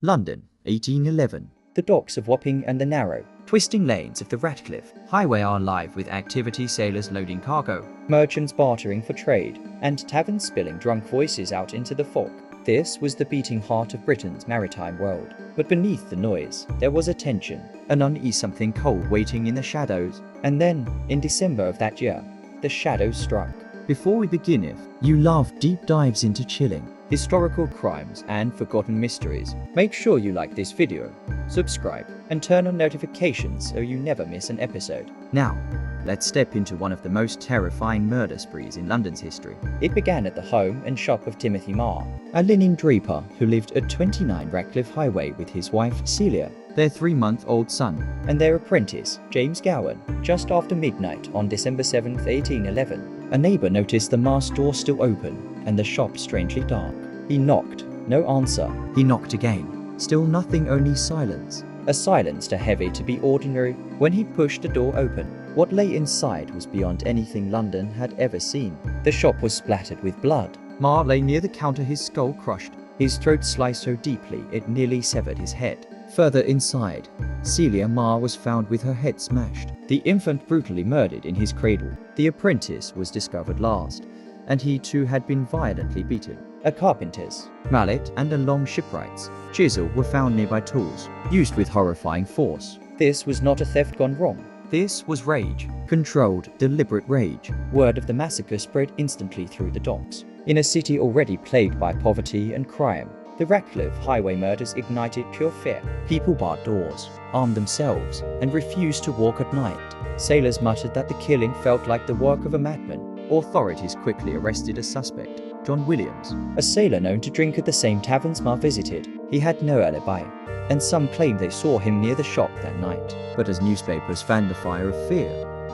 London, 1811. The docks of Wapping and the narrow, twisting lanes of the Ratcliffe Highway are alive with activity, sailors loading cargo, merchants bartering for trade, and taverns spilling drunk voices out into the fog. This was the beating heart of Britain's maritime world. But beneath the noise, there was a tension, an unease, something cold waiting in the shadows. And then, in December of that year, the shadows struck. Before we begin, if you love deep dives into chilling historical crimes and forgotten mysteries, make sure you like this video, subscribe, and turn on notifications so you never miss an episode. Now, let's step into one of the most terrifying murder sprees in London's history. It began at the home and shop of Timothy Marr, a linen draper who lived at 29 Ratcliffe Highway with his wife Celia, their 3-month-old son, and their apprentice, James Gowan. Just after midnight on December 7, 1811, a neighbor noticed the Marr's door still open and the shop strangely dark. He knocked, no answer. He knocked again, still nothing, only silence. A silence too heavy to be ordinary. When he pushed the door open, what lay inside was beyond anything London had ever seen. The shop was splattered with blood. Marr lay near the counter, his skull crushed, his throat sliced so deeply it nearly severed his head. Further inside, Celia Marr was found with her head smashed, the infant brutally murdered in his cradle. The apprentice was discovered last, and he too had been violently beaten. A carpenter's mallet and a long shipwright's chisel were found nearby, tools used with horrifying force. This was not a theft gone wrong. This was rage, controlled, deliberate rage. Word of the massacre spread instantly through the docks. In a city already plagued by poverty and crime, the Ratcliffe Highway Murders ignited pure fear. People barred doors, armed themselves, and refused to walk at night. Sailors muttered that the killing felt like the work of a madman. Authorities quickly arrested a suspect, John Williamson, a sailor known to drink at the same taverns Marr visited. He had no alibi, and some claimed they saw him near the shop that night. But as newspapers fanned the fire of fear,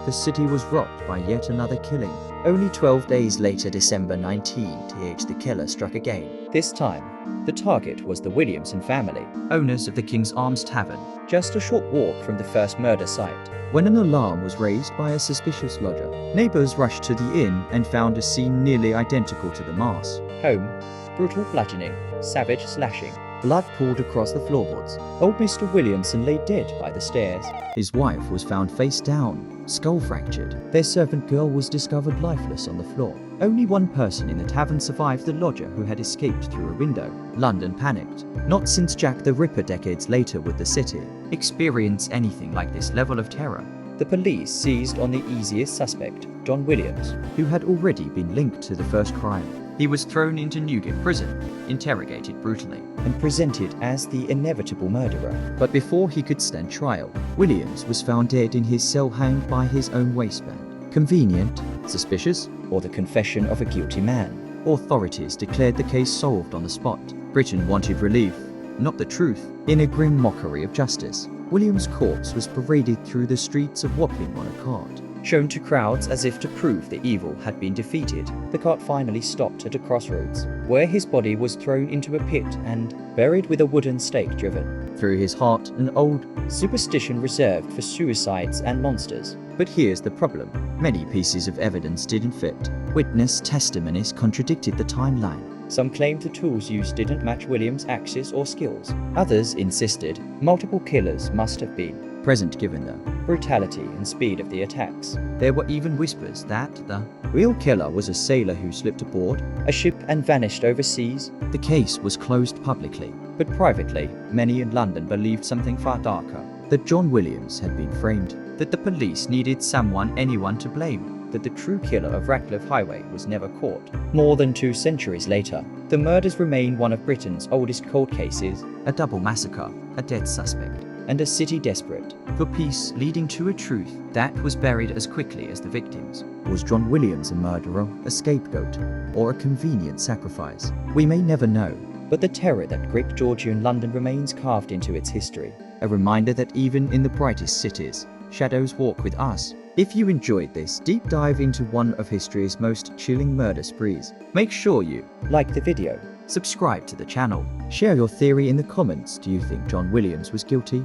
the city was rocked by yet another killing. Only 12 days later, December 19th, the killer struck again. This time, the target was the Williamson family, owners of the King's Arms Tavern, just a short walk from the first murder site. When an alarm was raised by a suspicious lodger, neighbors rushed to the inn and found a scene nearly identical to the Marr's home. Brutal bludgeoning, savage slashing, blood poured across the floorboards. Old Mr. Williamson lay dead by the stairs. His wife was found face down, skull fractured. Their servant girl was discovered lifeless on the floor. Only one person in the tavern survived, the lodger who had escaped through a window. London panicked. Not since Jack the Ripper decades later would the city experience anything like this level of terror. The police seized on the easiest suspect, John Williams, who had already been linked to the first crime. He was thrown into Newgate prison, interrogated brutally, and presented as the inevitable murderer. But before he could stand trial, Williams was found dead in his cell, hanged by his own waistband. Convenient, suspicious, or the confession of a guilty man? Authorities declared the case solved on the spot. Britain wanted relief, not the truth. In a grim mockery of justice, Williams' corpse was paraded through the streets of Wapping on a cart, shown to crowds as if to prove the evil had been defeated. The cart finally stopped at a crossroads, where his body was thrown into a pit and buried with a wooden stake driven through his heart, an old superstition reserved for suicides and monsters. But here's the problem. Many pieces of evidence didn't fit. Witness testimonies contradicted the timeline. Some claimed the tools used didn't match Williams' axes or skills. Others insisted multiple killers must have been present given the brutality and speed of the attacks. There were even whispers that the real killer was a sailor who slipped aboard a ship and vanished overseas. The case was closed publicly, but privately, many in London believed something far darker. That John Williams had been framed, that the police needed anyone to blame, that the true killer of Ratcliffe Highway was never caught. More than 2 centuries later, the murders remain one of Britain's oldest cold cases, a double massacre, a dead suspect, and a city desperate for peace, leading to a truth that was buried as quickly as the victims. Was John Williams a murderer, a scapegoat, or a convenient sacrifice? We may never know, but the terror that gripped Georgian London remains carved into its history, a reminder that even in the brightest cities, shadows walk with us. If you enjoyed this deep dive into one of history's most chilling murder sprees, make sure you like the video, subscribe to the channel, share your theory in the comments. Do you think John Williams was guilty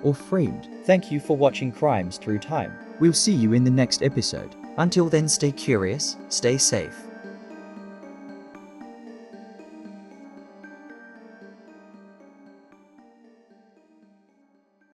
or framed? Thank you for watching Crimes Through Time. We'll see you in the next episode. Until then, stay curious, stay safe.